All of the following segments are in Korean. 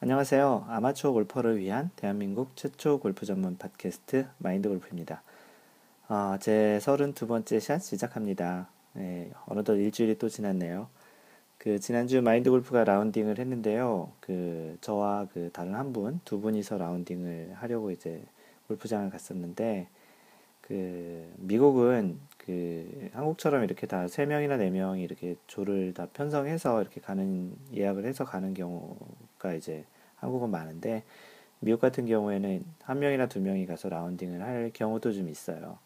안녕하세요. 아마추어 골퍼를 위한 대한민국 최초 골프 전문 팟캐스트 마인드 골프입니다. 제 32번째 샷 시작합니다. 네, 어느덧 일주일이 또 지났네요. 지난주 마인드 골프가 라운딩을 했는데요. 저와 다른 한 분, 두 분이서 라운딩을 하려고 이제 골프장을 갔었는데, 미국은 한국처럼 이렇게 다 세명이나네명이 이렇게 조를 다 편성해서 이렇게 예약을 해서 가는 경우가 이제 한국은 많은데, 미국 같은 경우에는 한 명이나 두 명이 가서 라운딩을 할 경우도 좀 있어요.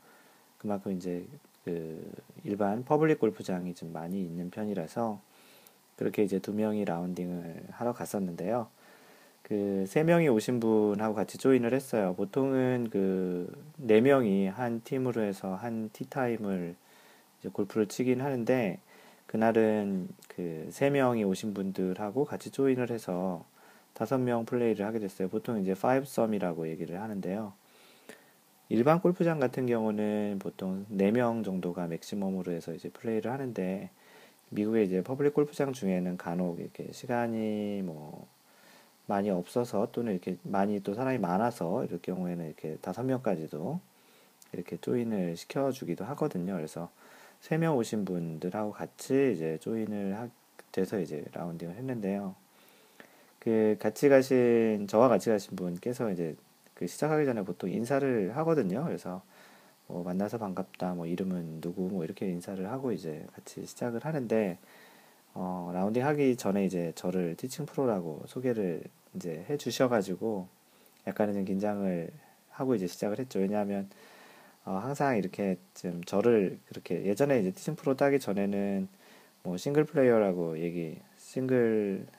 그만큼 이제 일반 퍼블릭 골프장이 좀 많이 있는 편이라서 그렇게 이제 두 명이 라운딩을 하러 갔었는데요. 세 명이 오신 분하고 같이 조인을 했어요. 보통은 네 명이 한 팀으로 해서 한 티타임을 이제 골프를 치긴 하는데, 그날은 세 명이 오신 분들하고 같이 조인을 해서 5명 플레이를 하게 됐어요. 보통 이제 5썸이라고 얘기를 하는데요. 일반 골프장 같은 경우는 보통 4명 정도가 맥시멈으로 해서 이제 플레이를 하는데, 미국의 이제 퍼블릭 골프장 중에는 간혹 이렇게 시간이 뭐 많이 없어서, 또는 이렇게 많이 또 사람이 많아서 이럴 경우에는 이렇게 5명까지도 이렇게 조인을 시켜주기도 하거든요. 그래서 3명 오신 분들하고 같이 이제 돼서 이제 라운딩을 했는데요. 저와 같이 가신 분께서 이제 시작하기 전에 보통 인사를 하거든요. 그래서 뭐 만나서 반갑다, 뭐 이름은 누구, 뭐 이렇게 인사를 하고 이제 같이 시작을 하는데, 라운딩 하기 전에 이제 저를 티칭 프로라고 소개를 이제 해 주셔가지고 약간은 좀 긴장을 하고 이제 시작을 했죠. 왜냐하면 항상 이렇게 좀 저를 그렇게 예전에 이제 티칭 프로 따기 전에는 뭐 싱글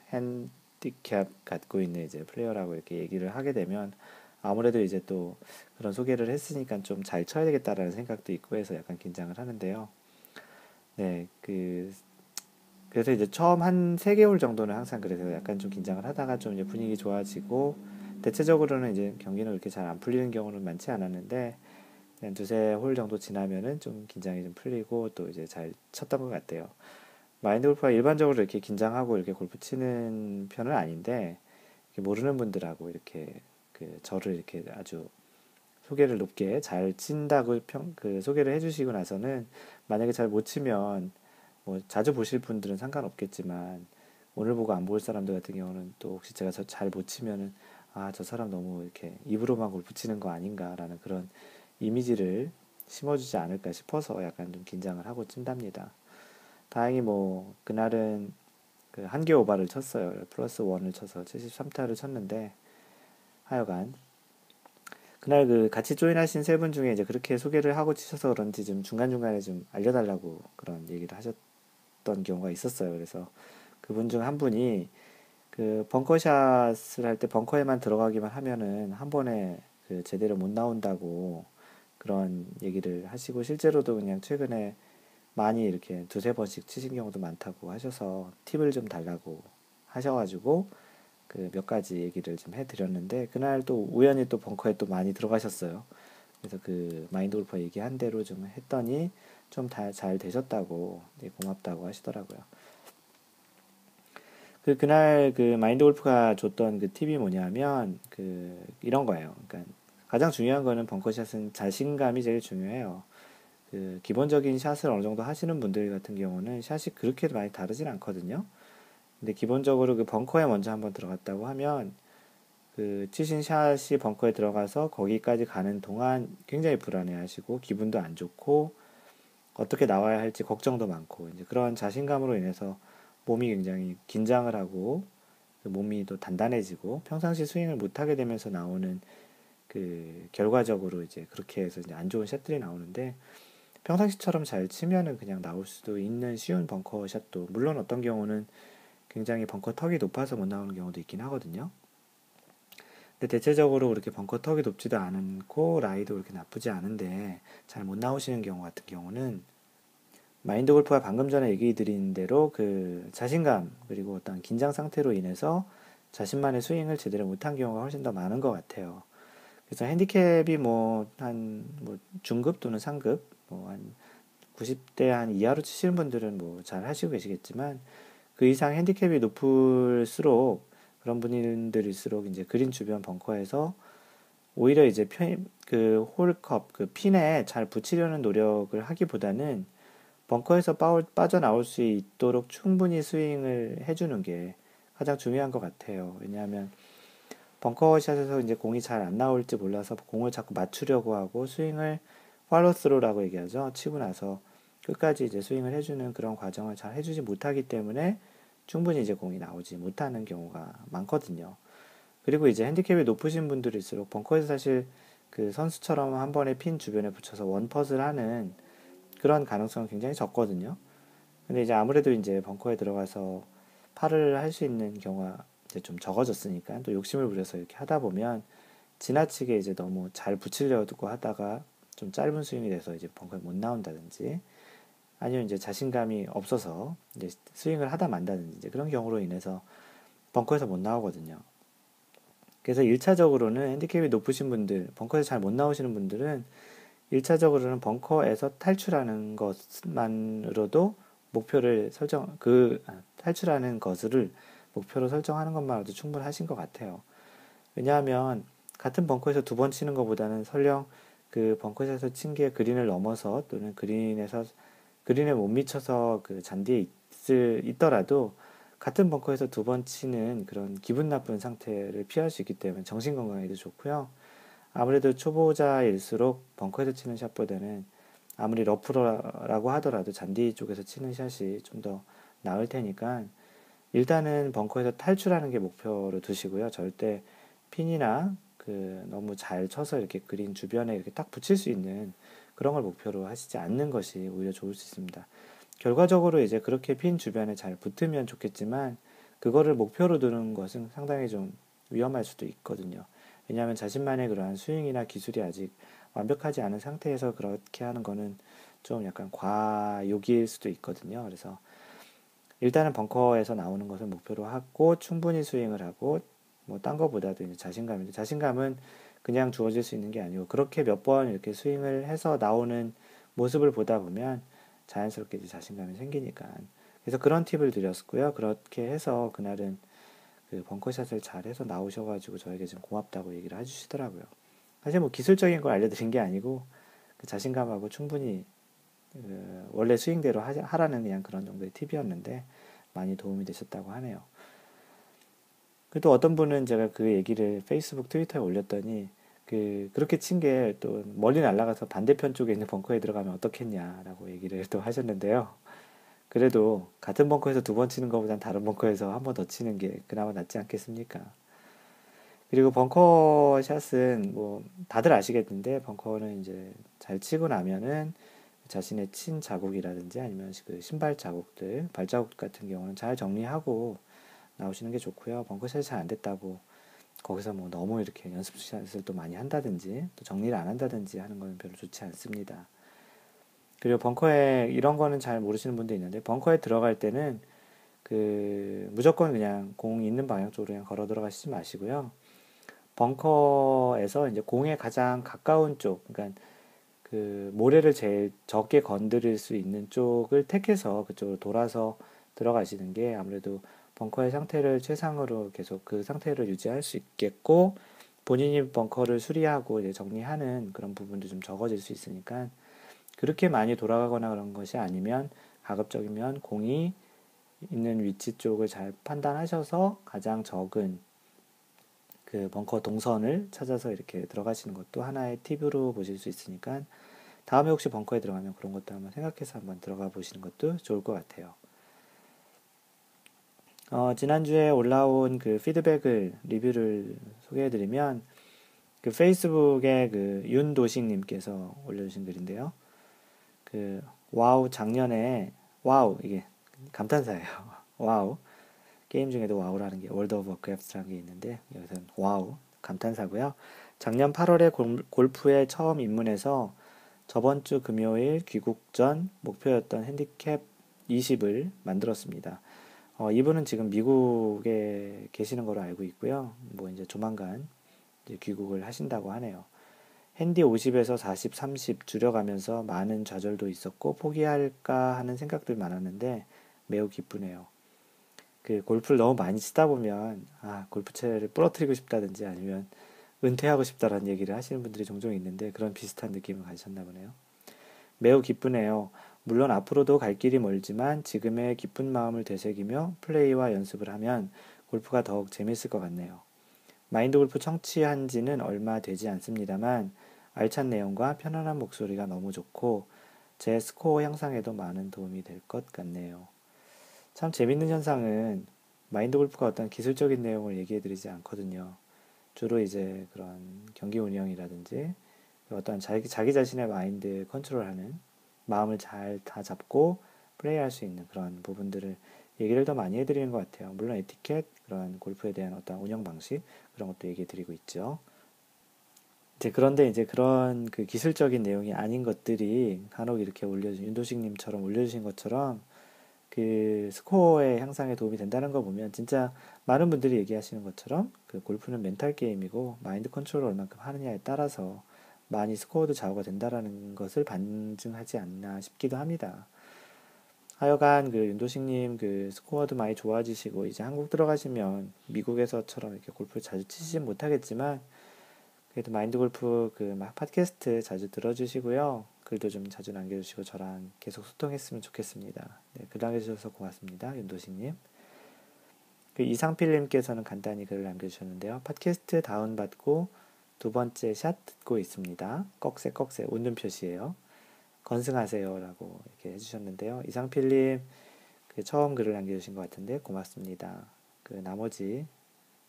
핸디캡 갖고 있는 이제 플레이어라고 이렇게 얘기를 하게 되면, 아무래도 이제 또 그런 소개를 했으니까 좀 잘 쳐야 되겠다라는 생각도 있고 해서 약간 긴장을 하는데요. 네, 그래서 이제 처음 한 3개월 정도는 항상 그래서 약간 좀 긴장을 하다가 좀 이제 분위기 좋아지고, 대체적으로는 이제 경기는 그렇게 잘 안 풀리는 경우는 많지 않았는데, 한 두세 홀 정도 지나면은 좀 긴장이 좀 풀리고 또 이제 잘 쳤던 것 같아요. 마인드 골프가 일반적으로 이렇게 긴장하고 이렇게 골프 치는 편은 아닌데, 이렇게 모르는 분들하고 이렇게 저를 이렇게 아주 소개를 높게 잘 친다고 소개를 해주시고 나서는, 만약에 잘 못 치면 뭐 자주 보실 분들은 상관없겠지만, 오늘 보고 안 볼 사람들 같은 경우는 또 혹시 제가 잘 못 치면은, 아, 저 사람 너무 이렇게 입으로만 골프 치는 거 아닌가라는 그런 이미지를 심어주지 않을까 싶어서 약간 좀 긴장을 하고 친답니다. 다행히 뭐 그날은 한 개 오바를 쳤어요. 플러스 원을 쳐서 73타를 쳤는데, 하여간 그날 같이 조인하신 세 분 중에 이제 그렇게 소개를 하고 치셔서 그런지 좀 중간중간에 좀 알려달라고 그런 얘기를 하셨던 경우가 있었어요. 그래서 그분 중 한 분이 벙커샷을 할 때 벙커에만 들어가기만 하면은 한 번에 제대로 못 나온다고 그런 얘기를 하시고, 실제로도 그냥 최근에 많이 이렇게 두세 번씩 치신 경우도 많다고 하셔서 팁을 좀 달라고 하셔가지고 몇 가지 얘기를 좀 해드렸는데, 그날 또 우연히 또 벙커에 또 많이 들어가셨어요. 그래서 마인드 골퍼 얘기한 대로 좀 했더니 좀 잘 되셨다고, 네, 고맙다고 하시더라고요. 그날 마인드 골프가 줬던 팁이 뭐냐면 이런 거예요. 그러니까 가장 중요한 거는 벙커샷은 자신감이 제일 중요해요. 기본적인 샷을 어느 정도 하시는 분들 같은 경우는 샷이 그렇게 많이 다르진 않거든요. 근데 기본적으로 벙커에 먼저 한번 들어갔다고 하면, 치신 샷이 벙커에 들어가서 거기까지 가는 동안 굉장히 불안해하시고 기분도 안 좋고 어떻게 나와야 할지 걱정도 많고, 이제 그런 자신감으로 인해서 몸이 굉장히 긴장을 하고 몸이 또 단단해지고 평상시 스윙을 못하게 되면서 나오는, 결과적으로 이제 그렇게 해서 이제 안 좋은 샷들이 나오는데, 평상시처럼 잘 치면은 그냥 나올 수도 있는 쉬운 벙커 샷도, 물론 어떤 경우는 굉장히 벙커 턱이 높아서 못 나오는 경우도 있긴 하거든요. 근데 대체적으로 그렇게 벙커 턱이 높지도 않고 라이도 그렇게 나쁘지 않은데 잘 못 나오시는 경우 같은 경우는, 마인드 골프가 방금 전에 얘기 드린 대로 자신감 그리고 어떤 긴장 상태로 인해서 자신만의 스윙을 제대로 못한 경우가 훨씬 더 많은 것 같아요. 그래서 핸디캡이 뭐 중급 또는 상급, 뭐 한 90대 한 이하로 치시는 분들은 뭐 잘 하시고 계시겠지만, 그 이상 핸디캡이 높을수록 그런 분들일수록 이제 그린 주변 벙커에서 오히려 이제 그 홀컵, 그 핀에 잘 붙이려는 노력을 하기보다는 벙커에서 빠져나올 수 있도록 충분히 스윙을 해주는 게 가장 중요한 것 같아요. 왜냐하면 벙커샷에서 이제 공이 잘 안 나올지 몰라서 공을 자꾸 맞추려고 하고 스윙을 팔로우 스루라고 얘기하죠. 치고 나서 끝까지 이제 스윙을 해주는 그런 과정을 잘 해주지 못하기 때문에 충분히 이제 공이 나오지 못하는 경우가 많거든요. 그리고 이제 핸디캡이 높으신 분들일수록 벙커에서 사실 그 선수처럼 한 번에 핀 주변에 붙여서 원퍼를 하는 그런 가능성은 굉장히 적거든요. 근데 이제 아무래도 이제 벙커에 들어가서 팔을 할 수 있는 경우가 이제 좀 적어졌으니까 또 욕심을 부려서 이렇게 하다 보면 지나치게 이제 너무 잘 붙이려고 하다가 좀 짧은 스윙이 돼서 이제 벙커에 못 나온다든지 아니면 이제 자신감이 없어서 이제 스윙을 하다 만다든지 이제 그런 경우로 인해서 벙커에서 못 나오거든요. 그래서 1차적으로는 핸디캡이 높으신 분들, 벙커에서 잘 못 나오시는 분들은 1차적으로는 벙커에서 탈출하는 것만으로도 탈출하는 것을 목표로 설정하는 것만으로도 충분하신 것 같아요. 왜냐하면 같은 벙커에서 두 번 치는 것보다는 설령 그 벙커에서 친 게 그린을 넘어서 또는 그린에 못 미쳐서 그 잔디에 있더라도 같은 벙커에서 두 번 치는 그런 기분 나쁜 상태를 피할 수 있기 때문에 정신 건강에도 좋고요. 아무래도 초보자일수록 벙커에서 치는 샷보다는 아무리 러프라고 하더라도 잔디 쪽에서 치는 샷이 좀 더 나을 테니까 일단은 벙커에서 탈출하는 게 목표로 두시고요. 절대 핀이나 그 너무 잘 쳐서 이렇게 그린 주변에 이렇게 딱 붙일 수 있는 그런 걸 목표로 하시지 않는 것이 오히려 좋을 수 있습니다. 결과적으로 이제 그렇게 핀 주변에 잘 붙으면 좋겠지만 그거를 목표로 두는 것은 상당히 좀 위험할 수도 있거든요. 왜냐하면 자신만의 그러한 스윙이나 기술이 아직 완벽하지 않은 상태에서 그렇게 하는 거는 좀 약간 과욕일 수도 있거든요. 그래서 일단은 벙커에서 나오는 것을 목표로 하고 충분히 스윙을 하고 뭐 딴 거보다도 이제 자신감인데 자신감은 그냥 주어질 수 있는 게 아니고 그렇게 몇 번 이렇게 스윙을 해서 나오는 모습을 보다 보면 자연스럽게 이제 자신감이 생기니까 그래서 그런 팁을 드렸고요. 그렇게 해서 그날은 그 벙커샷을 잘 해서 나오셔가지고 저에게 좀 고맙다고 얘기를 해주시더라고요. 사실 뭐 기술적인 걸 알려드린 게 아니고 그 자신감하고 충분히 그 원래 스윙대로 하라는 그냥 그런 정도의 팁이었는데 많이 도움이 되셨다고 하네요. 그리고 또 어떤 분은 제가 그 얘기를 페이스북, 트위터에 올렸더니 그렇게 친 게 또 멀리 날아가서 반대편 쪽에 있는 벙커에 들어가면 어떻겠냐라고 얘기를 또 하셨는데요. 그래도 같은 벙커에서 두 번 치는 것보단 다른 벙커에서 한 번 더 치는 게 그나마 낫지 않겠습니까? 그리고 벙커 샷은 뭐 다들 아시겠는데 벙커는 이제 잘 치고 나면은 자신의 친 자국이라든지 아니면 그 신발 자국들, 발자국 같은 경우는 잘 정리하고 나오시는 게 좋고요. 벙커샷이 잘 안 됐다고 거기서 뭐 너무 이렇게 연습샷을 또 많이 한다든지 또 정리를 안 한다든지 하는 건 별로 좋지 않습니다. 그리고 벙커에 이런 거는 잘 모르시는 분도 있는데 벙커에 들어갈 때는 그 무조건 그냥 공 있는 방향 쪽으로 그냥 걸어 들어가시지 마시고요. 벙커에서 이제 공에 가장 가까운 쪽, 그러니까 그 모래를 제일 적게 건드릴 수 있는 쪽을 택해서 그쪽으로 돌아서 들어가시는 게 아무래도 벙커의 상태를 최상으로 계속 그 상태를 유지할 수 있겠고 본인이 벙커를 수리하고 이제 정리하는 그런 부분도 좀 적어질 수 있으니까 그렇게 많이 돌아가거나 그런 것이 아니면 가급적이면 공이 있는 위치 쪽을 잘 판단하셔서 가장 적은 그 벙커 동선을 찾아서 이렇게 들어가시는 것도 하나의 팁으로 보실 수 있으니까 다음에 혹시 벙커에 들어가면 그런 것도 한번 생각해서 한번 들어가 보시는 것도 좋을 것 같아요. 지난주에 올라온 그 피드백을 리뷰를 소개해드리면 그 페이스북에 그 윤도식님께서 올려주신 글인데요. 그 와우 작년에 와우 이게 감탄사예요. 와우 게임 중에도 와우라는 게 월드 오브 워크래프트라는 게 있는데 여기서는 와우 감탄사고요. 작년 8월에 골프에 처음 입문해서 저번 주 금요일 귀국 전 목표였던 핸디캡 20을 만들었습니다. 이분은 지금 미국에 계시는 걸로 알고 있고요. 뭐 이제 조만간 이제 귀국을 하신다고 하네요. 핸디 50에서 40, 30 줄여가면서 많은 좌절도 있었고 포기할까 하는 생각들 많았는데 매우 기쁘네요. 그 골프를 너무 많이 치다 보면 골프채를 부러뜨리고 싶다든지 아니면 은퇴하고 싶다라는 얘기를 하시는 분들이 종종 있는데 그런 비슷한 느낌을 가지셨나 보네요. 매우 기쁘네요. 물론 앞으로도 갈 길이 멀지만 지금의 기쁜 마음을 되새기며 플레이와 연습을 하면 골프가 더욱 재밌을 것 같네요. 마인드 골프 청취한 지는 얼마 되지 않습니다만 알찬 내용과 편안한 목소리가 너무 좋고 제 스코어 향상에도 많은 도움이 될 것 같네요. 참 재밌는 현상은 마인드 골프가 어떤 기술적인 내용을 얘기해 드리지 않거든요. 주로 이제 그런 경기 운영이라든지 어떤 자기 자신의 마인드 컨트롤하는 마음을 잘 다 잡고 플레이할 수 있는 그런 부분들을 얘기를 더 많이 해드리는 것 같아요. 물론 에티켓, 그런 골프에 대한 어떤 운영 방식 그런 것도 얘기해 드리고 있죠. 이제 그런데 이제 그런 그 기술적인 내용이 아닌 것들이 간혹 이렇게 윤도식님처럼 올려주신 것처럼 그 스코어의 향상에 도움이 된다는 거 보면 진짜 많은 분들이 얘기하시는 것처럼 그 골프는 멘탈 게임이고 마인드 컨트롤을 얼만큼 하느냐에 따라서 많이 스코어도 좌우가 된다라는 것을 반증하지 않나 싶기도 합니다. 하여간 그 윤도식님 그 스코어도 많이 좋아지시고 이제 한국 들어가시면 미국에서처럼 이렇게 골프를 자주 치시진 못하겠지만 그래도 마인드 골프 그 팟캐스트 자주 들어주시고요. 글도 좀 자주 남겨주시고 저랑 계속 소통했으면 좋겠습니다. 네, 글 남겨주셔서 고맙습니다. 윤도식님. 그 이상필님께서는 간단히 글을 남겨주셨는데요. 팟캐스트 다운받고 두 번째 샷 듣고 있습니다. 꺽쇠 웃는 표시예요. 건승하세요 라고 이렇게 해주셨는데요. 이상필님 그 처음 글을 남겨주신 것 같은데 고맙습니다. 그 나머지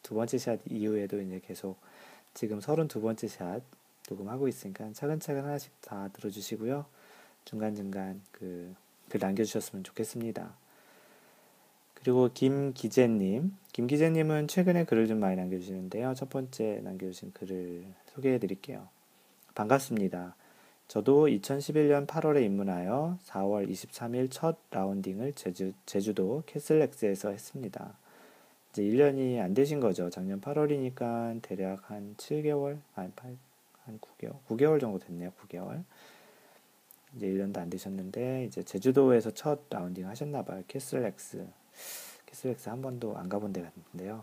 두 번째 샷 이후에도 이제 계속 지금 32번째 샷 녹음하고 있으니까 차근차근 하나씩 다 들어주시고요. 중간중간 그 글 남겨주셨으면 좋겠습니다. 그리고 김기재님은 최근에 글을 좀 많이 남겨주시는데요. 첫 번째 남겨주신 글을 소개해 드릴게요. 반갑습니다. 저도 2011년 8월에 입문하여 4월 23일 첫 라운딩을 제주도 캐슬렉스에서 했습니다. 이제 1년이 안 되신 거죠. 작년 8월이니까 대략 한 7개월, 한 9개월, 9개월 정도 됐네요. 9개월. 이제 1년도 안 되셨는데, 이제 제주도에서 첫 라운딩 하셨나봐요. 캐슬렉스 한 번도 안 가본 데 같은데요.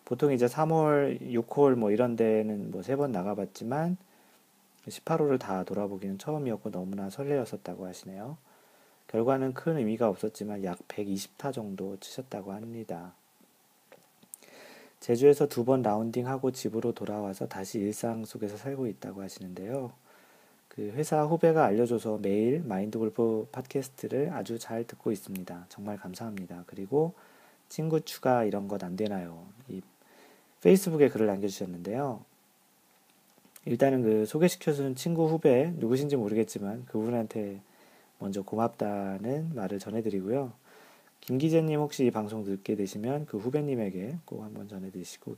보통 이제 3월, 6홀 뭐 이런 데는 뭐 3번 나가봤지만, 18홀을 다 돌아보기는 처음이었고 너무나 설레었었다고 하시네요. 결과는 큰 의미가 없었지만 약 120타 정도 치셨다고 합니다. 제주에서 2번 라운딩하고 집으로 돌아와서 다시 일상 속에서 살고 있다고 하시는데요. 그 회사 후배가 알려줘서 매일 마인드 골프 팟캐스트를 아주 잘 듣고 있습니다. 정말 감사합니다. 그리고 친구 추가 이런 것 안 되나요? 이 페이스북에 글을 남겨주셨는데요. 일단은 그 소개시켜준 친구 후배 누구신지 모르겠지만 그분한테 먼저 고맙다는 말을 전해드리고요. 김 기자님 혹시 이 방송 듣게 되시면 그 후배님에게 꼭 한번 전해드리시고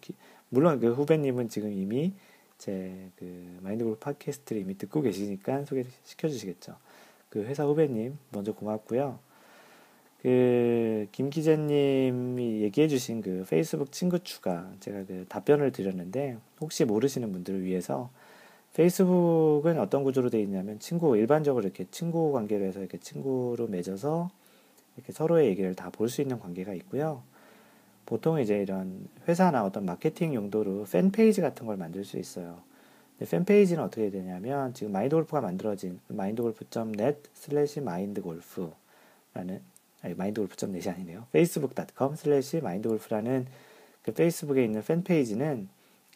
물론 그 후배님은 지금 이미 제 그 마인드 골프 팟캐스트를 이미 듣고 계시니까 소개시켜 주시겠죠. 그 회사 후배님 먼저 고맙고요. 그 김 기자님이 얘기해 주신 그 페이스북 친구 추가 제가 그 답변을 드렸는데 혹시 모르시는 분들을 위해서 페이스북은 어떤 구조로 되어 있냐면 일반적으로 이렇게 친구 관계로 해서 이렇게 친구로 맺어서 이렇게 서로의 얘기를 다 볼 수 있는 관계가 있고요. 보통 이제 이런 회사나 어떤 마케팅 용도로 팬페이지 같은 걸 만들 수 있어요. 근데 팬페이지는 어떻게 되냐면 지금 마인드골프가 만들어진 mindgolf.net/mindgolf라는 mindgolf.net이 아니네요. facebook.com/mindgolf라는 그 페이스북에 있는 팬페이지는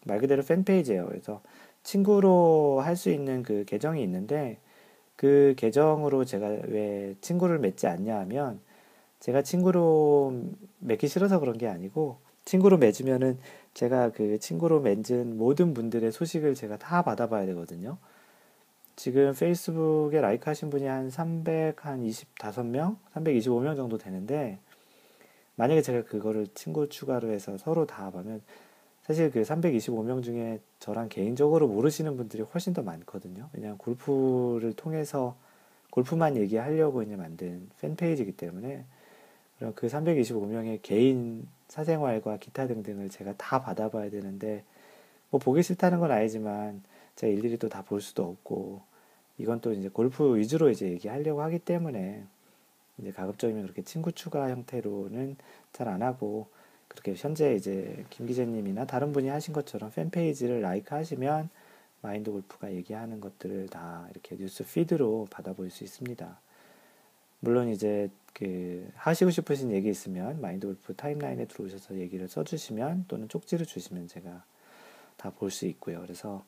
말 그대로 팬페이지예요. 그래서 친구로 할 수 있는 그 계정이 있는데 그 계정으로 제가 왜 친구를 맺지 않냐 하면 제가 친구로 맺기 싫어서 그런 게 아니고 친구로 맺으면은 제가 그 친구로 맺은 모든 분들의 소식을 제가 다 받아봐야 되거든요. 지금 페이스북에 라이크 하신 분이 한 325명, 325명 정도 되는데 만약에 제가 그거를 친구 추가로 해서 서로 다 하면 사실 그 325명 중에 저랑 개인적으로 모르시는 분들이 훨씬 더 많거든요. 왜냐하면 골프를 통해서 골프만 얘기하려고 이제 만든 팬페이지이기 때문에 그럼 그 325명의 개인 사생활과 기타 등등을 제가 다 받아봐야 되는데 뭐 보기 싫다는 건 아니지만 제가 일일이 또 다 볼 수도 없고 이건 또 이제 골프 위주로 이제 얘기하려고 하기 때문에 이제 가급적이면 그렇게 친구 추가 형태로는 잘 안 하고, 그렇게 현재 이제 김 기자님이나 다른 분이 하신 것처럼 팬페이지를 라이크 하시면 마인드 골프가 얘기하는 것들을 다 이렇게 뉴스 피드로 받아볼 수 있습니다. 물론 이제 그 하시고 싶으신 얘기 있으면 마인드 골프 타임라인에 들어오셔서 얘기를 써주시면, 또는 쪽지를 주시면 제가 다 볼 수 있고요. 그래서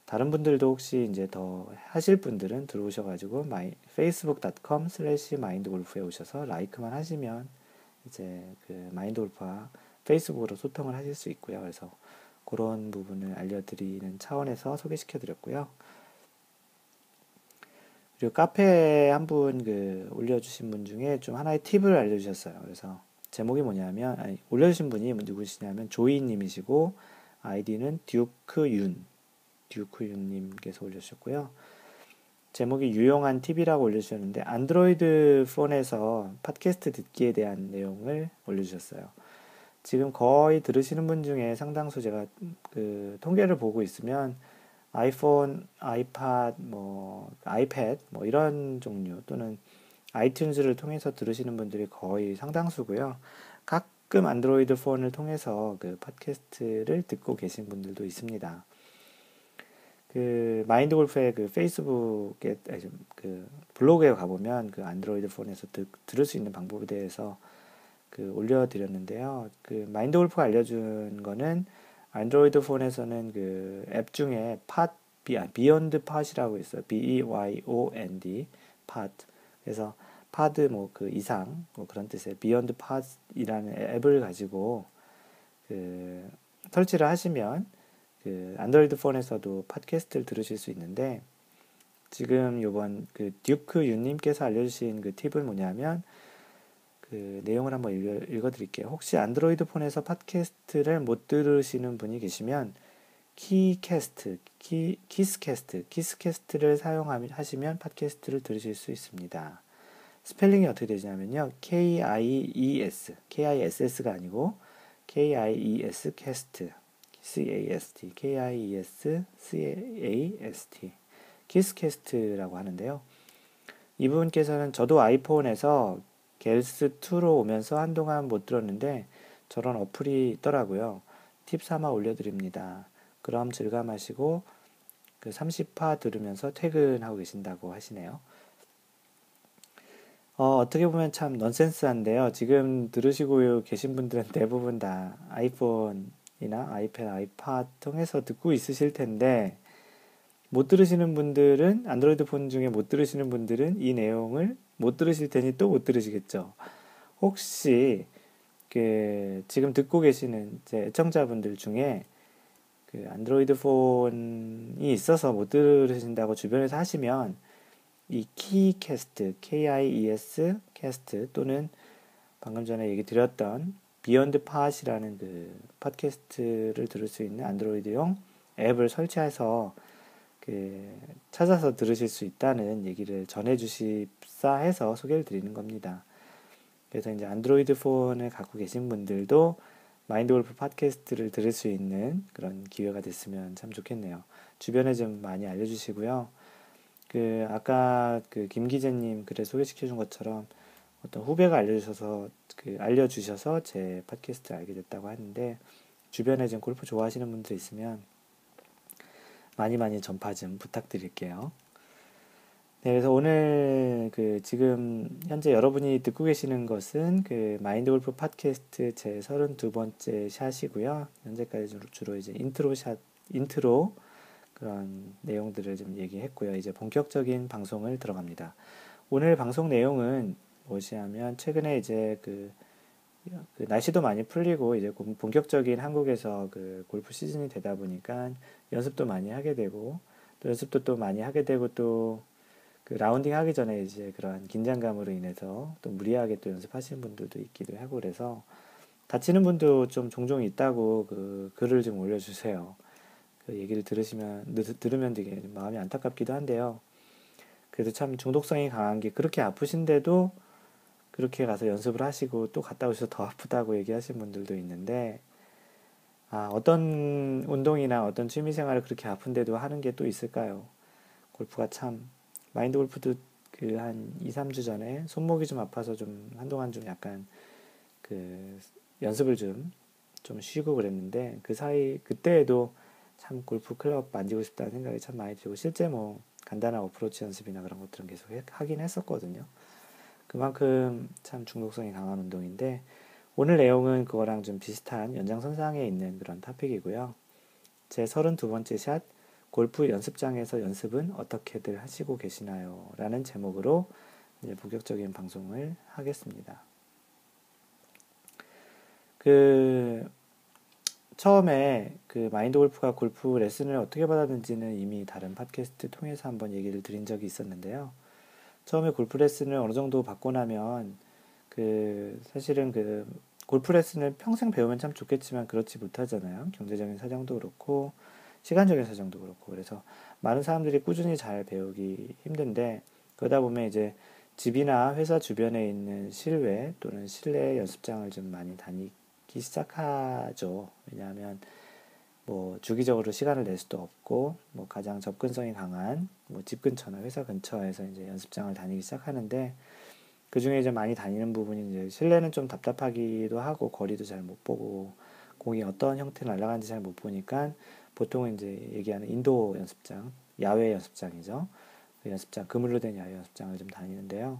다른 분들도 혹시 이제 더 하실 분들은 들어오셔가지고 facebook.com/mindgolf에 오셔서 라이크만 하시면 이제 그 마인드 골프와 페이스북으로 소통을 하실 수 있고요. 그래서 그런 부분을 알려드리는 차원에서 소개시켜 드렸고요. 그리고 카페에 한 분 그 올려주신 분 중에 좀 하나의 팁을 알려주셨어요. 그래서 제목이 뭐냐면, 아니, 올려주신 분이 누구시냐면 조이님이시고, 아이디는 듀크윤님께서 올려주셨고요. 제목이 유용한 팁이라고 올려주셨는데, 안드로이드 폰에서 팟캐스트 듣기에 대한 내용을 올려주셨어요. 지금 거의 들으시는 분 중에 상당수, 제가 그 통계를 보고 있으면 아이폰, 아이팟, 아이패드 이런 종류, 또는 아이튠즈를 통해서 들으시는 분들이 거의 상당수고요. 가끔 안드로이드 폰을 통해서 그 팟캐스트를 듣고 계신 분들도 있습니다. 그 마인드 골프의 그 페이스북에, 그 블로그에 가보면 그 안드로이드 폰에서 들을 수 있는 방법에 대해서 그 올려드렸는데요. 그 마인드 골프가 알려준 거는, 안드로이드 폰에서는 그 앱 중에 비욘드 팟이라고 있어요. BEYOND 팟. 그래서 파드 그 이상 그런 뜻의 비욘드 팟이라는 앱을 가지고 그 설치를 하시면 그 안드로이드 폰에서도 팟캐스트를 들으실 수 있는데, 지금 요번 그 듀크 윤님께서 알려주신 그 팁은 뭐냐면, 그 내용을 한번 읽어드릴게요. 혹시 안드로이드 폰에서 팟캐스트를 못 들으시는 분이 계시면 키스캐스트를 사용하시면 팟캐스트를 들으실 수 있습니다. 스펠링이 어떻게 되냐면요, KIES가 아니고 KIES 캐스트, KIES 키스캐스트라고 하는데요. 이분께서는 저도 아이폰에서 겔스2로 오면서 한동안 못 들었는데 저런 어플이 있더라고요. 팁 삼아 올려드립니다. 그럼 즐감하시고 그 30화 들으면서 퇴근하고 계신다고 하시네요. 어떻게 보면 참 넌센스한데요. 지금 들으시고 계신 분들은 대부분 다 아이폰이나 아이패드, 아이팟 통해서 듣고 있으실 텐데, 못 들으시는 분들은, 안드로이드 폰 중에 못 들으시는 분들은 이 내용을 못 들으실 테니 또 못 들으시겠죠. 혹시 그 지금 듣고 계시는 제 애청자분들 중에 그 안드로이드 폰이 있어서 못 들으신다고 주변에서 하시면, 이 키캐스트, KIES 캐스트, 또는 방금 전에 얘기 드렸던 비욘드 팟이라는 그 팟캐스트를 들을 수 있는 안드로이드용 앱을 설치해서 그 찾아서 들으실 수 있다는 얘기를 전해주십사 해서 소개를 드리는 겁니다. 그래서 이제 안드로이드 폰을 갖고 계신 분들도 마인드 골프 팟캐스트를 들을 수 있는 그런 기회가 됐으면 참 좋겠네요. 주변에 좀 많이 알려주시고요. 그 아까 그 김 기자님 글에 소개시켜준 것처럼 어떤 후배가 알려주셔서 제 팟캐스트를 알게 됐다고 하는데, 주변에 좀 골프 좋아하시는 분들 있으면 많이 많이 전파 좀 부탁드릴게요. 네, 그래서 오늘 그 지금 현재 여러분이 듣고 계시는 것은 그 마인드 골프 팟캐스트 제 32번째 샷이고요. 현재까지 주로 이제 인트로 그런 내용들을 좀 얘기했고요. 이제 본격적인 방송을 들어갑니다. 오늘 방송 내용은 무엇이냐면, 최근에 이제 그 날씨도 많이 풀리고 이제 본격적인 한국에서 그 골프 시즌이 되다 보니까 연습도 많이 하게 되고, 또 연습도 또 많이 하게 되고, 또 그 라운딩 하기 전에 이제 그러한 긴장감으로 인해서 또 무리하게 또 연습하시는 분들도 있기도 하고, 그래서 다치는 분도 좀 종종 있다고 그 글을 좀 올려주세요. 그 얘기를 들으면 되게 마음이 안타깝기도 한데요. 그래서 참 중독성이 강한 게, 그렇게 아프신데도 그렇게 가서 연습을 하시고 또 갔다 오셔서 더 아프다고 얘기하시는 분들도 있는데, 어떤 운동이나 어떤 취미 생활을 그렇게 아픈데도 하는 게 또 있을까요? 골프가 참, 마인드 골프도 그 한 2, 3주 전에 손목이 좀 아파서 좀 한동안 좀 약간 그 연습을 좀 쉬고 그랬는데 그 사이 그때에도 참 골프 클럽 만지고 싶다는 생각이 참 많이 들고 실제 뭐 간단한 어프로치 연습이나 그런 것들은 계속 하긴 했었거든요. 그만큼 참 중독성이 강한 운동인데 오늘 내용은 그거랑 좀 비슷한 연장선상에 있는 그런 토픽이고요. 제 32번째 샷, 골프 연습장에서 연습은 어떻게들 하시고 계시나요? 라는 제목으로 이제 본격적인 방송을 하겠습니다. 그, 처음에 그 마인드 골프가 골프 레슨을 어떻게 받았는지는 이미 다른 팟캐스트 통해서 한번 얘기를 드린 적이 있었는데요. 처음에 골프 레슨을 어느 정도 받고 나면 사실은 골프 레슨을 평생 배우면 참 좋겠지만 그렇지 못하잖아요. 경제적인 사정도 그렇고 시간적인 사정도 그렇고 그래서 많은 사람들이 꾸준히 잘 배우기 힘든데 그러다 보면 이제 집이나 회사 주변에 있는 실외 또는 실내 연습장을 좀 많이 다니기 시작하죠. 왜냐하면 뭐 주기적으로 시간을 낼 수도 없고 뭐 가장 접근성이 강한 뭐 집 근처나 회사 근처에서 이제 연습장을 다니기 시작하는데 그 중에 이제 많이 다니는 부분이 이제 실내는 좀 답답하기도 하고 거리도 잘 못 보고 공이 어떤 형태로 날아가는지 잘 못 보니까 보통은 이제 얘기하는 인도어 연습장, 야외 연습장이죠. 그 연습장, 그물로 된 야외 연습장을 좀 다니는데요.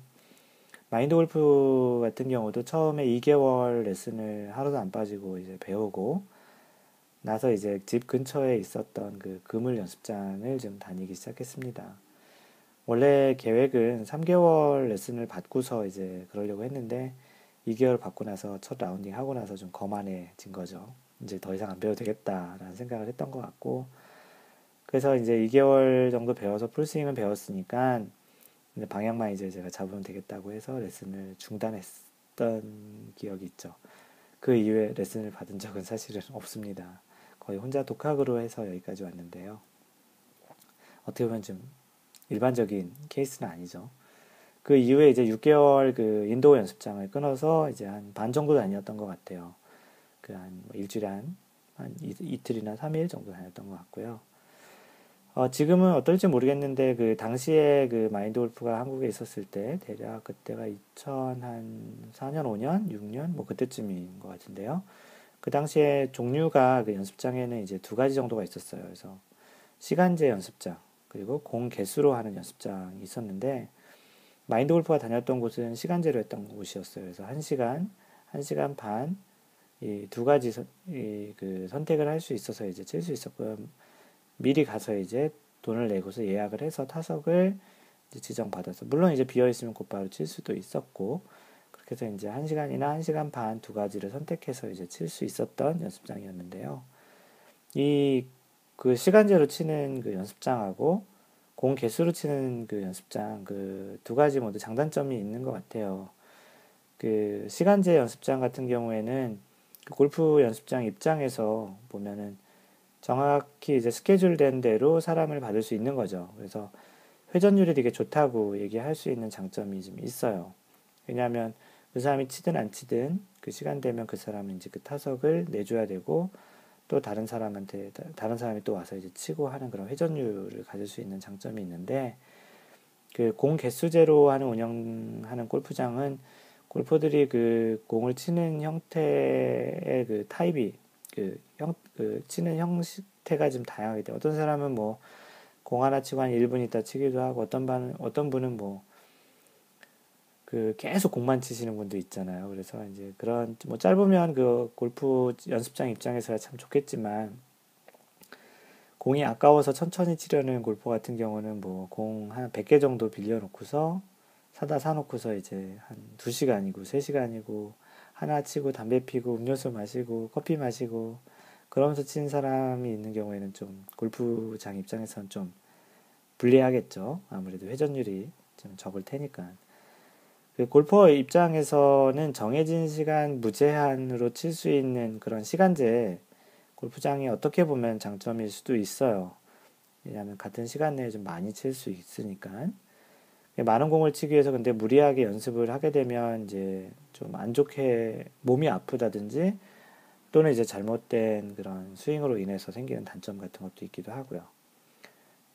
마인드 골프 같은 경우도 처음에 2개월 레슨을 하루도 안 빠지고 이제 배우고 나서 이제 집 근처에 있었던 그 그물 연습장을 좀 다니기 시작했습니다. 원래 계획은 3개월 레슨을 받고서 이제 그러려고 했는데 2개월 받고 나서 첫 라운딩 하고 나서 좀 거만해진 거죠. 이제 더 이상 안 배워도 되겠다라는 생각을 했던 것 같고 그래서 이제 2개월 정도 배워서 풀스윙은 배웠으니까 이제 방향만 이제 제가 잡으면 되겠다고 해서 레슨을 중단했던 기억이 있죠. 그 이후에 레슨을 받은 적은 사실은 없습니다. 거의 혼자 독학으로 해서 여기까지 왔는데요. 어떻게 보면 좀 일반적인 케이스는 아니죠. 그 이후에 이제 6개월 그 인도어 연습장을 끊어서 이제 한 반 정도 다녔던 것 같아요. 그 한 일주일에 한 이틀이나 3일 정도 다녔던 것 같고요. 지금은 어떨지 모르겠는데 그 당시에 그 마인드 골프가 한국에 있었을 때 대략 그때가 2004년, 5년, 6년 뭐 그때쯤인 것 같은데요. 그 당시에 종류가 그 연습장에는 이제 두 가지 정도가 있었어요. 그래서 시간제 연습장 그리고 공 개수로 하는 연습장이 있었는데 마인드 골프가 다녔던 곳은 시간제로 했던 곳이었어요. 그래서 1시간, 1시간 반, 이 두 가지 그 선택을 할 수 있어서 이제 칠 수 있었고요. 미리 가서 이제 돈을 내고서 예약을 해서 타석을 이제 지정받아서 물론 이제 비어 있으면 곧바로 칠 수도 있었고 그렇게 해서 이제 1시간이나 1시간 반 두 가지를 선택해서 이제 칠 수 있었던 연습장이었는데요. 이 그 시간제로 치는 그 연습장하고 공 개수로 치는 그 연습장 그 두 가지 모두 장단점이 있는 것 같아요. 그 시간제 연습장 같은 경우에는 그 골프 연습장 입장에서 보면은 정확히 이제 스케줄된 대로 사람을 받을 수 있는 거죠. 그래서 회전율이 되게 좋다고 얘기할 수 있는 장점이 좀 있어요. 왜냐하면 그 사람이 치든 안 치든 그 시간 되면 그 사람은 이제 그 타석을 내줘야 되고 또 다른 사람이 또 와서 이제 치고 하는 그런 회전율을 가질 수 있는 장점이 있는데 그 공 개수제로 하는 운영하는 골프장은 골퍼들이 그 공을 치는 형태의 그 타입이 그 치는 형태가 좀 다양하게 돼요. 어떤 사람은 뭐 공 하나 치고 한 1분 있다 치기도 하고 어떤 분은 뭐 그 계속 공만 치시는 분도 있잖아요. 그래서 이제 그런 뭐 짧으면 그 골프 연습장 입장에서야 참 좋겠지만 공이 아까워서 천천히 치려는 골프 같은 경우는 뭐 공 한 100개 정도 빌려놓고서 사다 사놓고서 이제 한 2시간이고 3시간이고 하나 치고 담배 피고 음료수 마시고 커피 마시고 그러면서 치는 사람이 있는 경우에는 좀 골프장 입장에서는 좀 불리하겠죠. 아무래도 회전율이 좀 적을 테니까. 그 골퍼 입장에서는 정해진 시간 무제한으로 칠 수 있는 그런 시간제 골프장이 어떻게 보면 장점일 수도 있어요. 왜냐하면 같은 시간 내에 좀 많이 칠 수 있으니까. 많은 공을 치기 위해서 근데 무리하게 연습을 하게 되면 이제 좀 안 좋게 몸이 아프다든지 또는 이제 잘못된 그런 스윙으로 인해서 생기는 단점 같은 것도 있기도 하고요.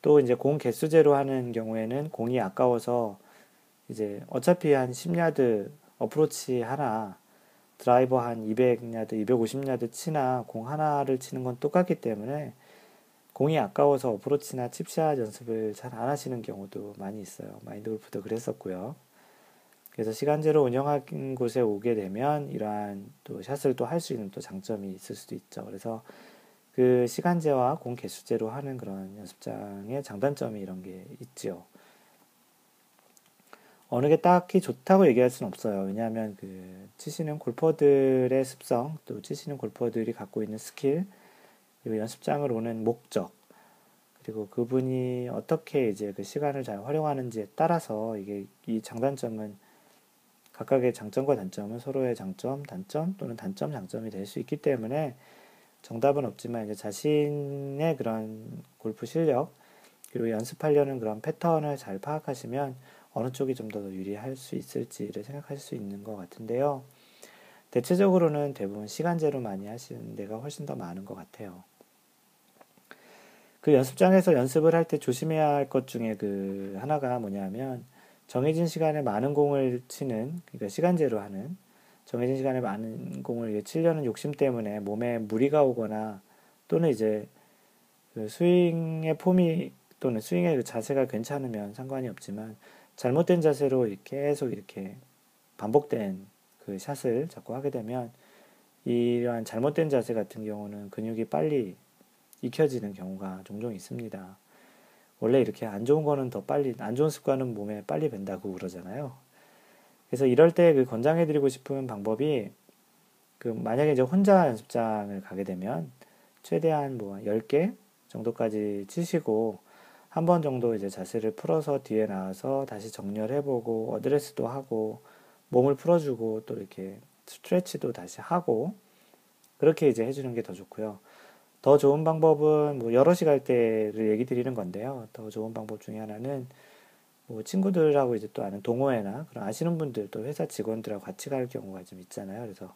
또 이제 공 개수제로 하는 경우에는 공이 아까워서 이제 어차피 한 10야드 어프로치 하나, 드라이버 한 200야드, 250야드 치나 공 하나를 치는 건 똑같기 때문에 공이 아까워서 어프로치나 칩샷 연습을 잘 안 하시는 경우도 많이 있어요. 마인드 골프도 그랬었고요. 그래서 시간제로 운영하는 곳에 오게 되면 이러한 또 샷을 또 할 수 있는 또 장점이 있을 수도 있죠. 그래서 그 시간제와 공 개수제로 하는 그런 연습장의 장단점이 이런 게 있지요. 어느 게 딱히 좋다고 얘기할 수는 없어요. 왜냐하면 그 치시는 골퍼들의 습성, 또 치시는 골퍼들이 갖고 있는 스킬, 그리고 연습장을 오는 목적, 그리고 그분이 어떻게 이제 그 시간을 잘 활용하는지에 따라서 이게 이 장단점은 각각의 장점과 단점은 서로의 장점, 단점 또는 단점, 장점이 될 수 있기 때문에 정답은 없지만 이제 자신의 그런 골프 실력 그리고 연습하려는 그런 패턴을 잘 파악하시면 어느 쪽이 좀 더 유리할 수 있을지를 생각할 수 있는 것 같은데요. 대체적으로는 대부분 시간제로 많이 하시는 데가 훨씬 더 많은 것 같아요. 그 연습장에서 연습을 할 때 조심해야 할 것 중에 그 하나가 뭐냐면 정해진 시간에 많은 공을 치는, 그러니까 시간제로 하는 정해진 시간에 많은 공을 치려는 욕심 때문에 몸에 무리가 오거나 또는 이제 그 스윙의 폼이 또는 스윙의 그 자세가 괜찮으면 상관이 없지만 잘못된 자세로 계속 이렇게 반복된 그 샷을 자꾸 하게 되면 이러한 잘못된 자세 같은 경우는 근육이 빨리 익혀지는 경우가 종종 있습니다. 원래 이렇게 안 좋은 거는 더 빨리, 안 좋은 습관은 몸에 빨리 밴다고 그러잖아요. 그래서 이럴 때 그 권장해드리고 싶은 방법이 그 만약에 이제 혼자 연습장을 가게 되면 최대한 뭐 10개 정도까지 치시고 한 번 정도 이제 자세를 풀어서 뒤에 나와서 다시 정렬해보고 어드레스도 하고 몸을 풀어주고 또 이렇게 스트레치도 다시 하고 그렇게 이제 해주는 게 더 좋고요. 더 좋은 방법은 뭐 여럿이 갈 때를 얘기 드리는 건데요. 더 좋은 방법 중에 하나는 뭐 친구들하고 이제 또 아는 동호회나 그런 아시는 분들 또 회사 직원들하고 같이 갈 경우가 좀 있잖아요. 그래서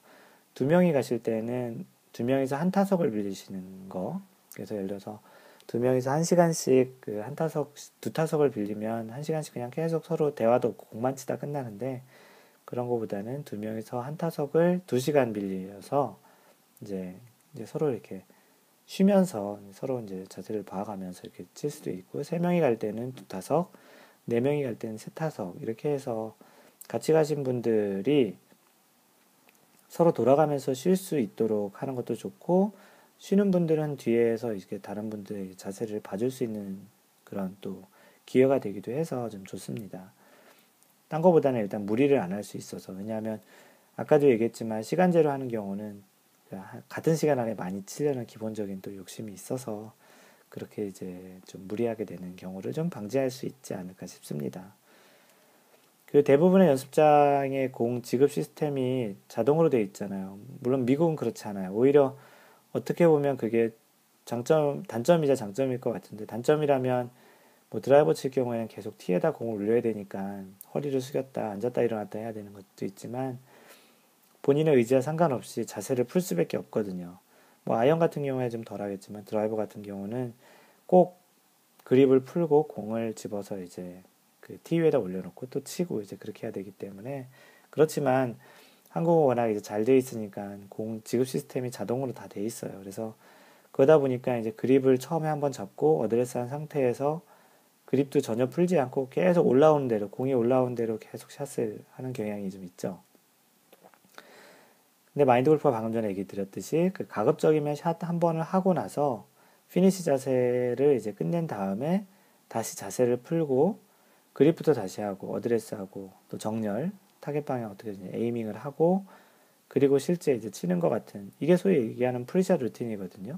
두 명이 가실 때는 두 명이서 한 타석을 빌리시는 거. 그래서 예를 들어서 두 명이서 한 시간씩 그 한 타석, 두 타석을 빌리면 한 시간씩 그냥 계속 서로 대화도 없고 공만 치다 끝나는데 그런 거보다는 두 명이서 한 타석을 2시간 빌려서 이제, 이제 서로 이렇게 쉬면서 서로 이제 자세를 봐가면서 이렇게 칠 수도 있고, 세 명이 갈 때는 두 타석, 네 명이 갈 때는 세 타석, 이렇게 해서 같이 가신 분들이 서로 돌아가면서 쉴 수 있도록 하는 것도 좋고, 쉬는 분들은 뒤에서 이렇게 다른 분들의 자세를 봐줄 수 있는 그런 또 기회가 되기도 해서 좀 좋습니다. 딴 거보다는 일단 무리를 안 할 수 있어서, 왜냐하면 아까도 얘기했지만 시간제로 하는 경우는 같은 시간 안에 많이 치려는 기본적인 또 욕심이 있어서 그렇게 이제 좀 무리하게 되는 경우를 좀 방지할 수 있지 않을까 싶습니다. 그 대부분의 연습장의 공 지급 시스템이 자동으로 되어 있잖아요. 물론 미국은 그렇지 않아요. 오히려 어떻게 보면 그게 단점이자 장점일 것 같은데, 단점이라면 뭐 드라이버 칠 경우에는 계속 티에다 공을 올려야 되니까 허리를 숙였다 앉았다 일어났다 해야 되는 것도 있지만 본인의 의지와 상관없이 자세를 풀 수밖에 없거든요. 뭐 아이언 같은 경우에 좀 덜하겠지만 드라이버 같은 경우는 꼭 그립을 풀고 공을 집어서 이제 그 티 위에다 올려놓고 또 치고 이제 그렇게 해야 되기 때문에, 그렇지만 한국은 워낙 이제 잘 돼 있으니까 공 지급 시스템이 자동으로 다 돼 있어요. 그래서 그러다 보니까 이제 그립을 처음에 한번 잡고 어드레스한 상태에서 그립도 전혀 풀지 않고 계속 올라오는 대로, 공이 올라오는 대로 계속 샷을 하는 경향이 좀 있죠. 근데 마인드 골프가 방금 전에 얘기 드렸듯이 그 가급적이면 샷 한 번을 하고 나서 피니시 자세를 이제 끝낸 다음에 다시 자세를 풀고 그립부터 다시 하고 어드레스하고 또 정렬, 타겟 방향 어떻게 되냐, 에이밍을 하고 그리고 실제 이제 치는 것 같은, 이게 소위 얘기하는 프리샷 루틴이거든요.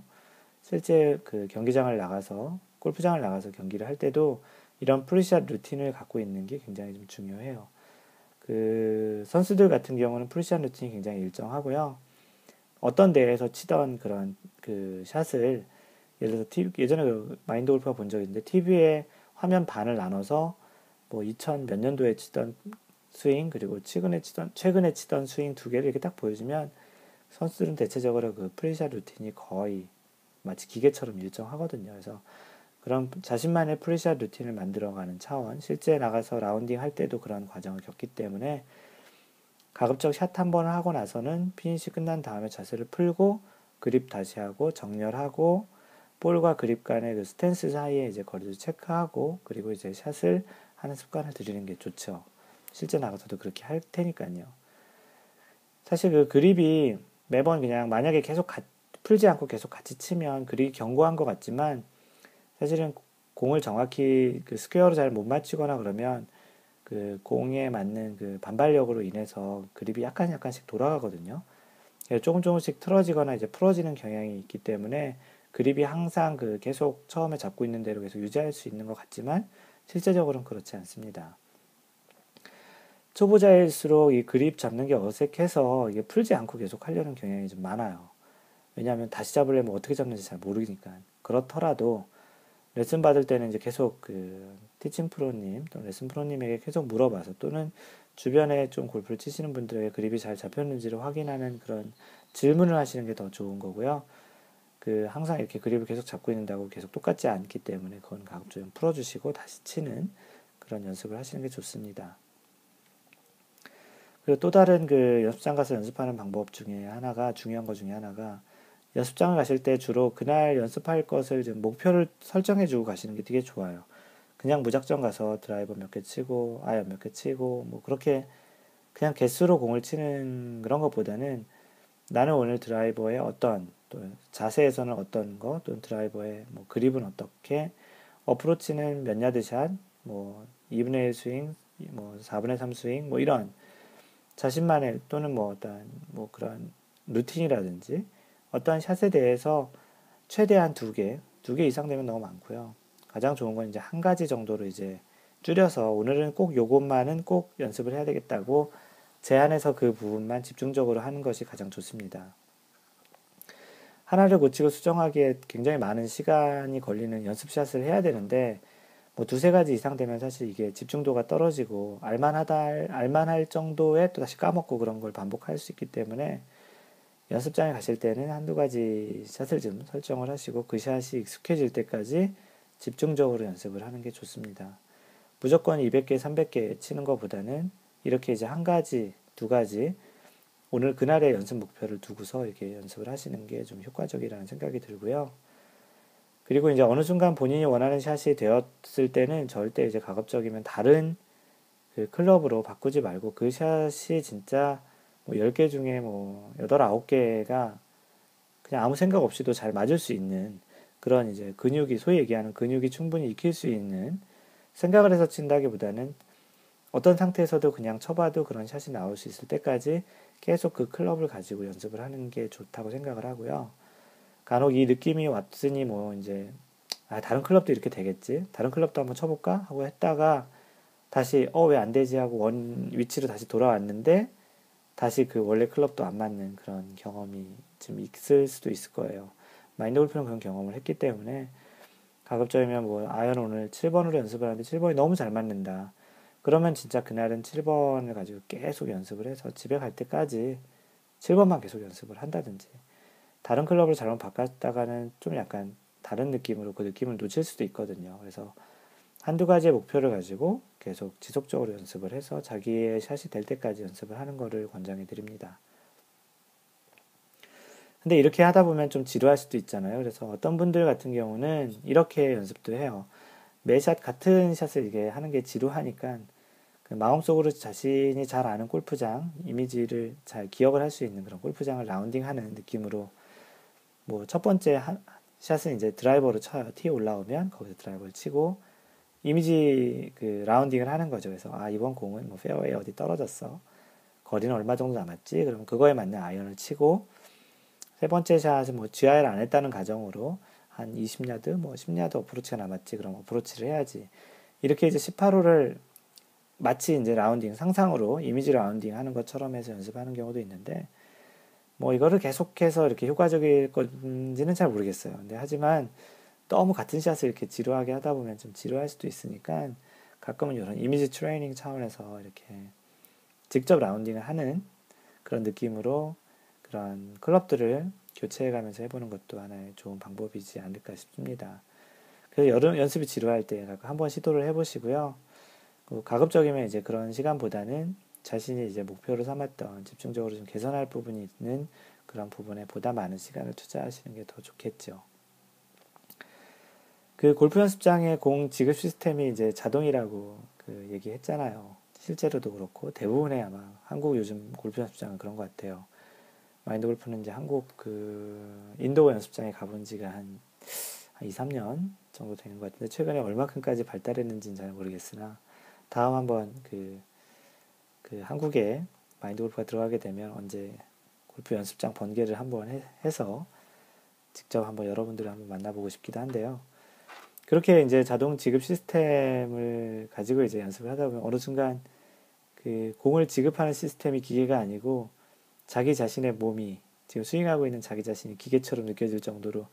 실제 그 경기장을 나가서 골프장을 나가서 경기를 할 때도 이런 프리샷 루틴을 갖고 있는 게 굉장히 좀 중요해요. 그 선수들 같은 경우는 프리샷 루틴이 굉장히 일정하고요. 어떤 대회에서 치던 그런 그 샷을 예를 들어서 예전에 그 마인드 골프가 본 적이 있는데 TV에 화면 반을 나눠서 뭐 2000 몇 년도에 치던 스윙 그리고 최근에 치던 스윙 두 개를 이렇게 딱 보여주면 선수들은 대체적으로 그 프리샷 루틴이 거의 마치 기계처럼 일정하거든요. 그래서 그런 자신만의 프리샷 루틴을 만들어가는 차원, 실제 나가서 라운딩 할 때도 그런 과정을 겪기 때문에 가급적 샷 한 번을 하고 나서는 피니시 끝난 다음에 자세를 풀고 그립 다시 하고 정렬하고 볼과 그립 간의 그 스탠스 사이에 이제 거리도 체크하고 그리고 이제 샷을 하는 습관을 들이는 게 좋죠. 실제 나가서도 그렇게 할 테니까요. 사실 그 그립이 매번 그냥 만약에 계속 풀지 않고 계속 같이 치면 그립이 견고한 것 같지만 사실은 공을 정확히 그 스퀘어로 잘 못 맞추거나 그러면 그 공에 맞는 그 반발력으로 인해서 그립이 약간씩 돌아가거든요. 조금씩 틀어지거나 이제 풀어지는 경향이 있기 때문에 그립이 항상 그 계속 처음에 잡고 있는 대로 계속 유지할 수 있는 것 같지만 실제적으로는 그렇지 않습니다. 초보자일수록 이 그립 잡는 게 어색해서 이게 풀지 않고 계속 하려는 경향이 좀 많아요. 왜냐하면 다시 잡으려면 어떻게 잡는지 잘 모르니까. 그렇더라도 레슨 받을 때는 이제 계속 그 티칭 프로님 또는 레슨 프로님에게 계속 물어봐서 또는 주변에 좀 골프를 치시는 분들에게 그립이 잘 잡혔는지를 확인하는 그런 질문을 하시는 게 더 좋은 거고요. 그 항상 이렇게 그립을 계속 잡고 있는다고 계속 똑같지 않기 때문에 그건 가급적 좀 풀어주시고 다시 치는 그런 연습을 하시는 게 좋습니다. 그리고 또 다른 그 연습장 가서 연습하는 방법 중에 하나가 중요한 것 중에 하나가 연습장을 가실 때 주로 그날 연습할 것을 좀 목표를 설정해 주고 가시는 게 되게 좋아요. 그냥 무작정 가서 드라이버 몇 개 치고 아이언 몇 개 치고 뭐 그렇게 그냥 개수로 공을 치는 그런 것보다는 나는 오늘 드라이버의 어떤 또 자세에서는 어떤 거 또는 드라이버의 뭐 그립은 어떻게 어프로치는 몇 야드 샷, 뭐 2분의 1 스윙, 뭐 4분의 3 스윙 뭐 이런 자신만의 또는 뭐 어떤 뭐 그런 루틴이라든지 어떠한 샷에 대해서 최대한 두 개 이상 되면 너무 많고요. 가장 좋은 건 이제 한 가지 정도로 이제 줄여서 오늘은 꼭 요것만은 꼭 연습을 해야 되겠다고 제한해서 그 부분만 집중적으로 하는 것이 가장 좋습니다. 하나를 고치고 수정하기에 굉장히 많은 시간이 걸리는 연습샷을 해야 되는데 뭐 두세 가지 이상 되면 사실 이게 집중도가 떨어지고 알만할 정도의 또 다시 까먹고 그런 걸 반복할 수 있기 때문에 연습장에 가실 때는 한두 가지 샷을 좀 설정을 하시고 그 샷이 익숙해질 때까지 집중적으로 연습을 하는 게 좋습니다. 무조건 200개, 300개 치는 것보다는 이렇게 이제 한 가지, 두 가지 오늘 그날의 연습 목표를 두고서 이렇게 연습을 하시는 게 좀 효과적이라는 생각이 들고요. 그리고 이제 어느 순간 본인이 원하는 샷이 되었을 때는 절대 이제 가급적이면 다른 그 클럽으로 바꾸지 말고 그 샷이 진짜 뭐 10개 중에 뭐 8, 9개가 그냥 아무 생각 없이도 잘 맞을 수 있는 그런 이제 근육이 소위 얘기하는 근육이 충분히 익힐 수 있는 생각을 해서 친다기보다는 어떤 상태에서도 그냥 쳐봐도 그런 샷이 나올 수 있을 때까지 계속 그 클럽을 가지고 연습을 하는 게 좋다고 생각을 하고요. 간혹 이 느낌이 왔으니 뭐 이제 다른 클럽도 이렇게 되겠지. 다른 클럽도 한번 쳐볼까 하고 했다가 다시 왜 안 되지 하고 원 위치로 다시 돌아왔는데 다시 그 원래 클럽도 안 맞는 그런 경험이 좀 있을 수도 있을 거예요. 마인드 골프는 그런 경험을 했기 때문에 가급적이면 뭐 아이언 오늘 7번으로 연습을 하는데 7번이 너무 잘 맞는다. 그러면 진짜 그날은 7번을 가지고 계속 연습을 해서 집에 갈 때까지 7번만 계속 연습을 한다든지 다른 클럽을 잘못 바꿨다가는 좀 약간 다른 느낌으로 그 느낌을 놓칠 수도 있거든요. 그래서 한두 가지의 목표를 가지고 계속 지속적으로 연습을 해서 자기의 샷이 될 때까지 연습을 하는 것을 권장해 드립니다. 근데 이렇게 하다 보면 좀 지루할 수도 있잖아요. 그래서 어떤 분들 같은 경우는 이렇게 연습도 해요. 매 샷 같은 샷을 이게 하는 게 지루하니까 그 마음속으로 자신이 잘 아는 골프장, 이미지를 잘 기억을 할 수 있는 그런 골프장을 라운딩하는 느낌으로 뭐 첫 번째 샷은 이제 드라이버로 쳐요. 티에 올라오면 거기서 드라이버를 치고 이미지 그 라운딩을 하는 거죠. 그래서 이번 공은 뭐 페어웨이 어디 떨어졌어. 거리는 얼마 정도 남았지? 그럼 그거에 맞는 아이언을 치고 세 번째 샷은 뭐 GI를 안 했다는 가정으로 한 20야드, 뭐 10야드 어프로치가 남았지. 그럼 어프로치를 해야지. 이렇게 이제 18호를 마치 이제 라운딩 상상으로 이미지 라운딩 하는 것처럼 해서 연습하는 경우도 있는데 뭐 이거를 계속해서 이렇게 효과적일 건지는 잘 모르겠어요. 근데 하지만 너무 같은 샷을 이렇게 지루하게 하다 보면 좀 지루할 수도 있으니까 가끔은 이런 이미지 트레이닝 차원에서 이렇게 직접 라운딩을 하는 그런 느낌으로 그런 클럽들을 교체해 가면서 해보는 것도 하나의 좋은 방법이지 않을까 싶습니다. 그래서 여름 연습이 지루할 때 한번 시도를 해보시고요. 가급적이면 이제 그런 시간보다는 자신이 이제 목표로 삼았던 집중적으로 좀 개선할 부분이 있는 그런 부분에 보다 많은 시간을 투자하시는 게 더 좋겠죠. 그 골프 연습장의 공 지급 시스템이 이제 자동이라고 그 얘기했잖아요. 실제로도 그렇고 대부분의 아마 한국 요즘 골프 연습장은 그런 것 같아요. 마인드 골프는 이제 한국 그 인도어 연습장에 가본 지가 한 2, 3년 정도 되는 것 같은데 최근에 얼마큼까지 발달했는지는 잘 모르겠으나 다음 한번 그 한국에 마인드 골프가 들어가게 되면 언제 골프 연습장 번개를 한번 해서 직접 한번 여러분들을 한번 만나보고 싶기도 한데요. 그렇게 이제 자동 지급 시스템을 가지고 이제 연습을 하다 보면 어느 순간 그 공을 지급하는 시스템이 기계가 아니고 자기 자신의 몸이 지금 스윙하고 있는 자기 자신이 기계처럼 느껴질 정도로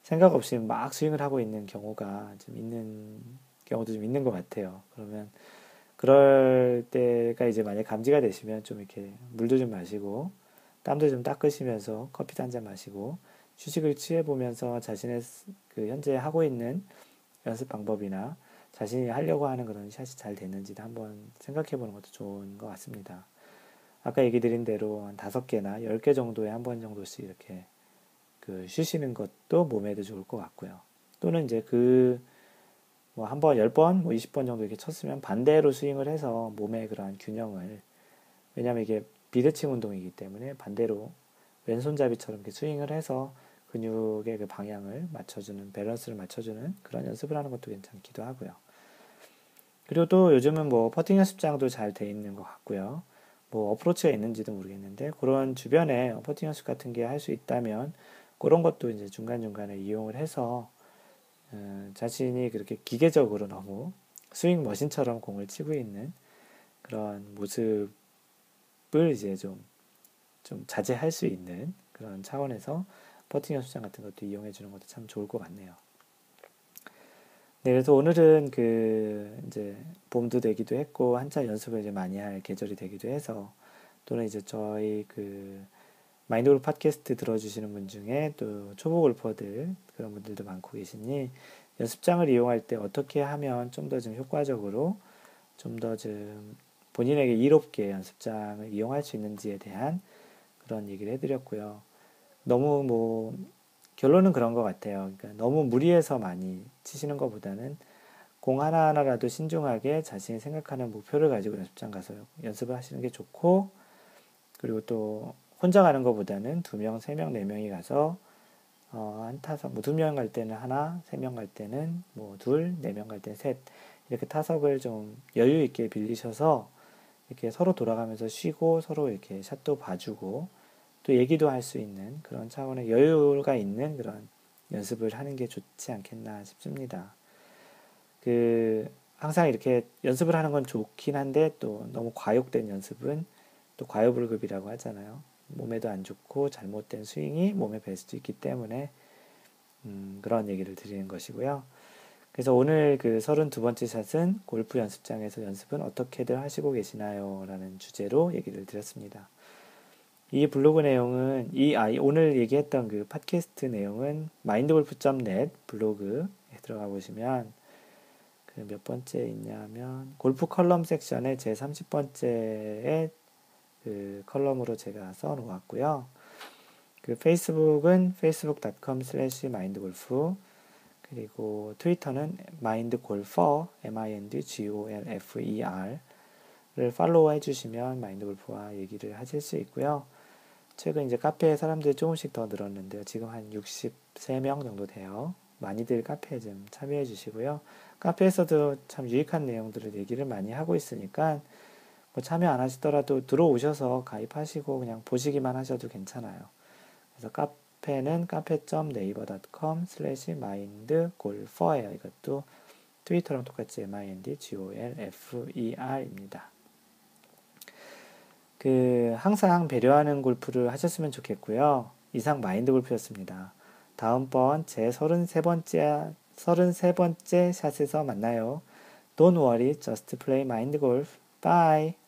생각 없이 막 스윙을 하고 있는 경우가 좀 있는 경우도 좀 있는 것 같아요. 그러면 그럴 때가 이제 만약 감지가 되시면 좀 이렇게 물도 좀 마시고 땀도 좀 닦으시면서 커피도 한 잔 마시고 휴식을 취해 보면서 자신의 그 현재 하고 있는 연습 방법이나 자신이 하려고 하는 그런 샷이 잘 됐는지도 한번 생각해 보는 것도 좋은 것 같습니다. 아까 얘기 드린 대로 한 5개나 10개 정도에 한 번 정도씩 이렇게 그 쉬시는 것도 몸에도 좋을 것 같고요. 또는 이제 뭐 한 번, 10번, 뭐 20번 정도 이렇게 쳤으면 반대로 스윙을 해서 몸의 그러한 균형을, 왜냐하면 이게 비대칭 운동이기 때문에 반대로 왼손잡이처럼 이렇게 스윙을 해서 근육의 그 방향을 맞춰주는, 밸런스를 맞춰주는 그런 연습을 하는 것도 괜찮기도 하고요. 그리고 또 요즘은 뭐 퍼팅 연습장도 잘 돼 있는 것 같고요. 뭐 어프로치가 있는지도 모르겠는데 그런 주변에 퍼팅 연습 같은 게 할 수 있다면 그런 것도 이제 중간중간에 이용을 해서 자신이 그렇게 기계적으로 너무 스윙 머신처럼 공을 치고 있는 그런 모습을 이제 좀 자제할 수 있는 그런 차원에서 퍼팅 연습장 같은 것도 이용해 주는 것도 참 좋을 것 같네요. 네, 그래서 오늘은 이제 봄도 되기도 했고 한참 연습을 이제 많이 할 계절이 되기도 해서 또는 이제 저희 마인드 골프 팟캐스트 들어주시는 분 중에 또 초보 골퍼들 그런 분들도 많고 계시니 연습장을 이용할 때 어떻게 하면 좀 더 좀 효과적으로 좀 더 좀 본인에게 이롭게 연습장을 이용할 수 있는지에 대한 그런 얘기를 해드렸고요. 너무 뭐 결론은 그런 것 같아요. 그러니까 너무 무리해서 많이 치시는 것보다는 공 하나하나라도 신중하게 자신이 생각하는 목표를 가지고 연습장 가서 연습을 하시는 게 좋고, 그리고 또 혼자 가는 것보다는 2명, 3명, 4명이 가서 한 타석, 뭐 2명 갈 때는 하나, 3명 갈 때는 뭐 둘, 4명 갈 때는 셋, 이렇게 타석을 좀 여유 있게 빌리셔서 이렇게 서로 돌아가면서 쉬고 서로 이렇게 샷도 봐주고 또 얘기도 할 수 있는 그런 차원의 여유가 있는 그런 연습을 하는 게 좋지 않겠나 싶습니다. 항상 이렇게 연습을 하는 건 좋긴 한데 또 너무 과욕된 연습은 또 과요불급이라고 하잖아요. 몸에도 안 좋고 잘못된 스윙이 몸에 뵐 수도 있기 때문에 그런 얘기를 드리는 것이고요. 그래서 오늘 32번째 샷은 골프 연습장에서 연습은 어떻게들 하시고 계시나요? 라는 주제로 얘기를 드렸습니다. 이 블로그 내용은 오늘 얘기했던 그 팟캐스트 내용은 mindgolf.net 블로그에 들어가 보시면 몇 번째 있냐면 골프 컬럼 섹션의 제 30번째에 그 컬럼으로 제가 써 놓았고요. 페이스북은 facebook.com/mindgolf, 그리고 트위터는 mindgolfer, mindgolfer를 팔로우 해주시면 마인드골프와 얘기를 하실 수 있고요. 최근 이제 카페에 사람들이 조금씩 더 늘었는데요. 지금 한 63명 정도 돼요. 많이들 카페에 좀 참여해 주시고요. 카페에서도 참 유익한 내용들을 얘기를 많이 하고 있으니까 뭐 참여 안 하시더라도 들어오셔서 가입하시고 그냥 보시기만 하셔도 괜찮아요. 그래서 카페는 cafe.naver.com/mindgolfer예요. 이것도 트위터랑 똑같이 mindgolfer입니다. 항상 배려하는 골프를 하셨으면 좋겠고요. 이상 마인드 골프였습니다. 다음번 제 33번째 샷에서 만나요. Don't worry, just play mind golf. Bye.